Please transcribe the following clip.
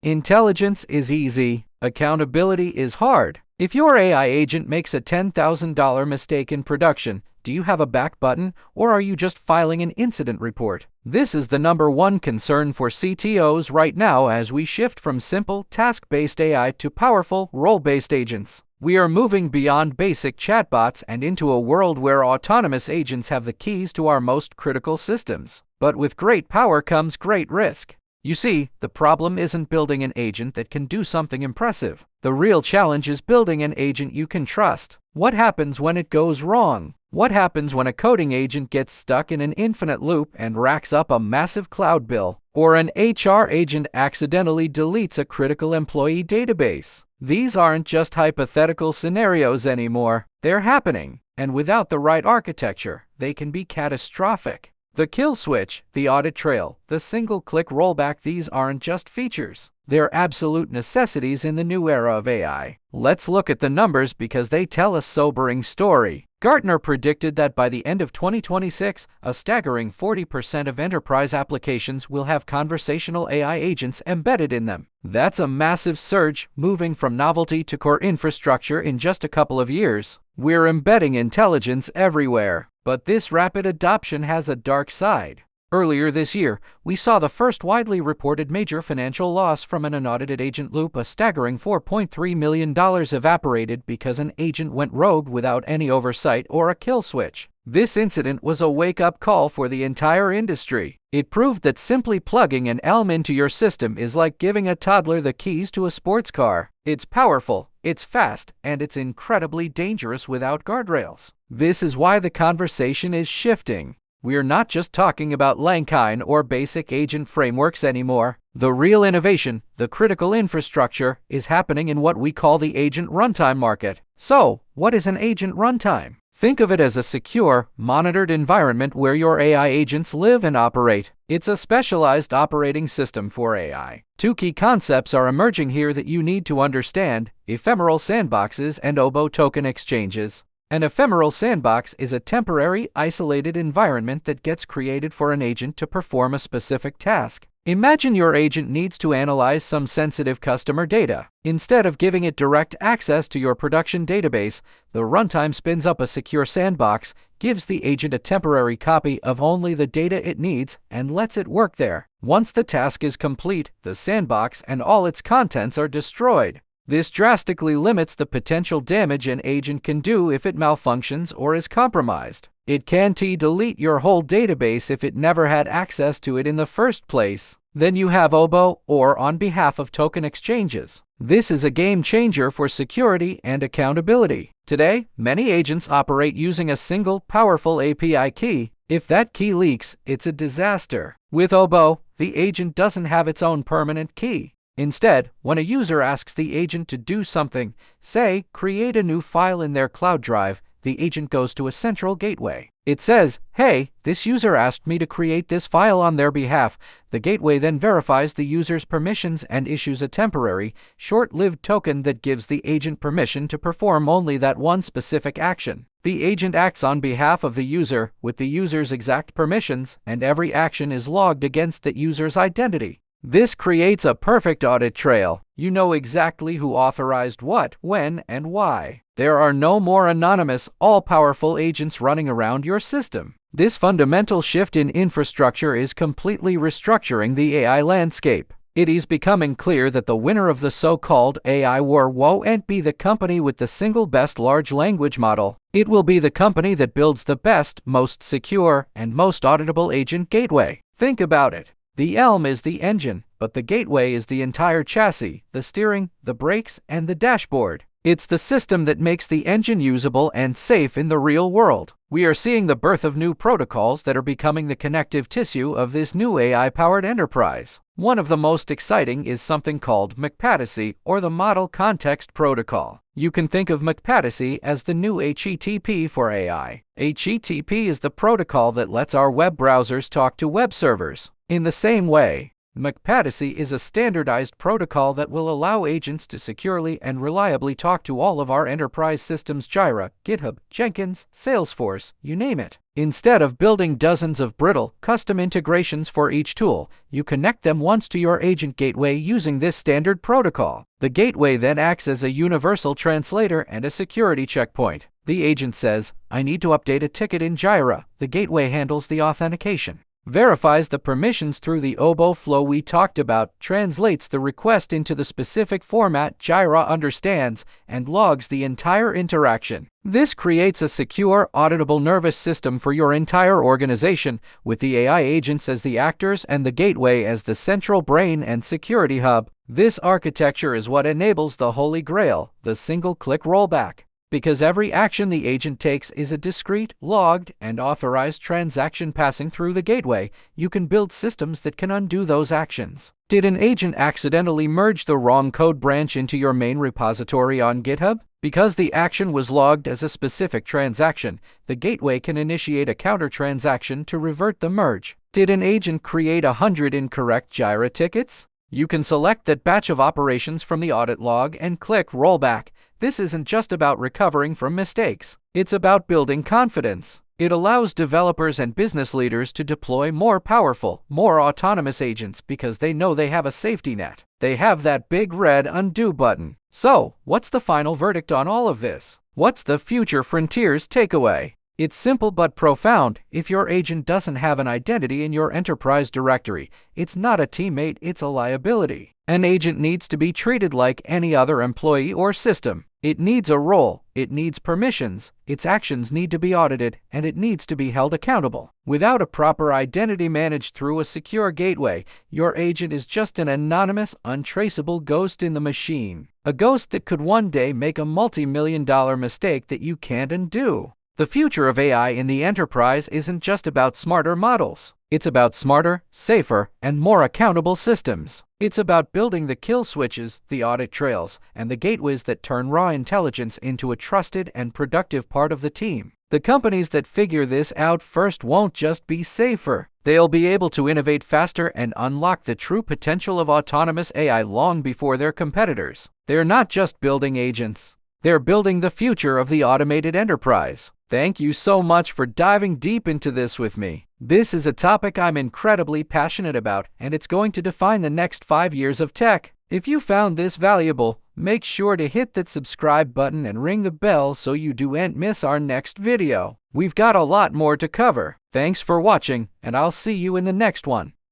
Intelligence is easy. Accountability is hard. If your AI agent makes a $10,000 mistake in production, do you have a back button, or are you just filing an incident report? This is the #1 concern for CTOs right now as we shift from simple, task-based AI to powerful, role-based agents. We are moving beyond basic chatbots and into a world where autonomous agents have the keys to our most critical systems. But with great power comes great risk. You see, the problem isn't building an agent that can do something impressive. The real challenge is building an agent you can trust. What happens when it goes wrong? What happens when a coding agent gets stuck in an infinite loop and racks up a massive cloud bill? Or an HR agent accidentally deletes a critical employee database? These aren't just hypothetical scenarios anymore. They're happening, and without the right architecture, they can be catastrophic. The kill switch, the audit trail, the single-click rollback, these aren't just features. They're absolute necessities in the new era of AI. Let's look at the numbers because they tell a sobering story. Gartner predicted that by the end of 2026, a staggering 40% of enterprise applications will have conversational AI agents embedded in them. That's a massive surge, moving from novelty to core infrastructure in just a couple of years. We're embedding intelligence everywhere. But this rapid adoption has a dark side. Earlier this year, we saw the first widely reported major financial loss from an unaudited agent loop. A staggering $4.3 million evaporated because an agent went rogue without any oversight or a kill switch. This incident was a wake-up call for the entire industry. It proved that simply plugging an ELM into your system is like giving a toddler the keys to a sports car. It's powerful, it's fast, and it's incredibly dangerous without guardrails. This is why the conversation is shifting. We're not just talking about Langkine or basic agent frameworks anymore. The real innovation, the critical infrastructure, is happening in what we call the Agent Runtime Market. So, what is an agent runtime? Think of it as a secure, monitored environment where your AI agents live and operate. It's a specialized operating system for AI. Two key concepts are emerging here that you need to understand: ephemeral sandboxes and OBO token exchanges. An ephemeral sandbox is a temporary, isolated environment that gets created for an agent to perform a specific task. Imagine your agent needs to analyze some sensitive customer data. Instead of giving it direct access to your production database, the runtime spins up a secure sandbox, gives the agent a temporary copy of only the data it needs, and lets it work there. Once the task is complete, the sandbox and all its contents are destroyed. This drastically limits the potential damage an agent can do if it malfunctions or is compromised. It can delete your whole database if it never had access to it in the first place. Then you have OBO, or on behalf of token exchanges. This is a game changer for security and accountability. Today, many agents operate using a single, powerful API key. If that key leaks, it's a disaster. With OBO, the agent doesn't have its own permanent key. Instead, when a user asks the agent to do something, say, create a new file in their cloud drive, the agent goes to a central gateway. It says, "Hey, this user asked me to create this file on their behalf." The gateway then verifies the user's permissions and issues a temporary, short-lived token that gives the agent permission to perform only that one specific action. The agent acts on behalf of the user with the user's exact permissions, and every action is logged against that user's identity. This creates a perfect audit trail. You know exactly who authorized what, when, and why. There are no more anonymous, all-powerful agents running around your system. This fundamental shift in infrastructure is completely restructuring the AI landscape. It is becoming clear that the winner of the so-called AI war won't be the company with the single best large language model. It will be the company that builds the best, most secure, and most auditable agent gateway. Think about it. The ELM is the engine, but the gateway is the entire chassis, the steering, the brakes, and the dashboard. It's the system that makes the engine usable and safe in the real world. We are seeing the birth of new protocols that are becoming the connective tissue of this new AI-powered enterprise. One of the most exciting is something called MCPATIC, or the Model Context Protocol. You can think of MCPATIC as the new HTTP for AI. HTTP is the protocol that lets our web browsers talk to web servers. In the same way, MCPATIC is a standardized protocol that will allow agents to securely and reliably talk to all of our enterprise systems: Jira, GitHub, Jenkins, Salesforce, you name it. Instead of building dozens of brittle, custom integrations for each tool, you connect them once to your agent gateway using this standard protocol. The gateway then acts as a universal translator and a security checkpoint. The agent says, "I need to update a ticket in Jira." The gateway handles the authentication, verifies the permissions through the OBO flow we talked about, translates the request into the specific format Jira understands, and logs the entire interaction. This creates a secure, auditable nervous system for your entire organization, with the AI agents as the actors and the gateway as the central brain and security hub. This architecture is what enables the Holy Grail, the single-click rollback. Because every action the agent takes is a discrete, logged, and authorized transaction passing through the gateway, you can build systems that can undo those actions. Did an agent accidentally merge the wrong code branch into your main repository on GitHub? Because the action was logged as a specific transaction, the gateway can initiate a counter-transaction to revert the merge. Did an agent create 100 incorrect Jira tickets? You can select that batch of operations from the audit log and click Rollback. This isn't just about recovering from mistakes. It's about building confidence. It allows developers and business leaders to deploy more powerful, more autonomous agents because they know they have a safety net. They have that big red undo button. So, what's the final verdict on all of this? What's the future frontiers takeaway? It's simple but profound. If your agent doesn't have an identity in your enterprise directory, it's not a teammate, it's a liability. An agent needs to be treated like any other employee or system. It needs a role, it needs permissions, its actions need to be audited, and it needs to be held accountable. Without a proper identity managed through a secure gateway, your agent is just an anonymous, untraceable ghost in the machine. A ghost that could one day make a multi-million-dollar mistake that you can't undo. The future of AI in the enterprise isn't just about smarter models. It's about smarter, safer, and more accountable systems. It's about building the kill switches, the audit trails, and the gateways that turn raw intelligence into a trusted and productive part of the team. The companies that figure this out first won't just be safer. They'll be able to innovate faster and unlock the true potential of autonomous AI long before their competitors. They're not just building agents. They're building the future of the automated enterprise. Thank you so much for diving deep into this with me. This is a topic I'm incredibly passionate about, and it's going to define the next 5 years of tech. If you found this valuable, make sure to hit that subscribe button and ring the bell so you don't miss our next video. We've got a lot more to cover. Thanks for watching, and I'll see you in the next one.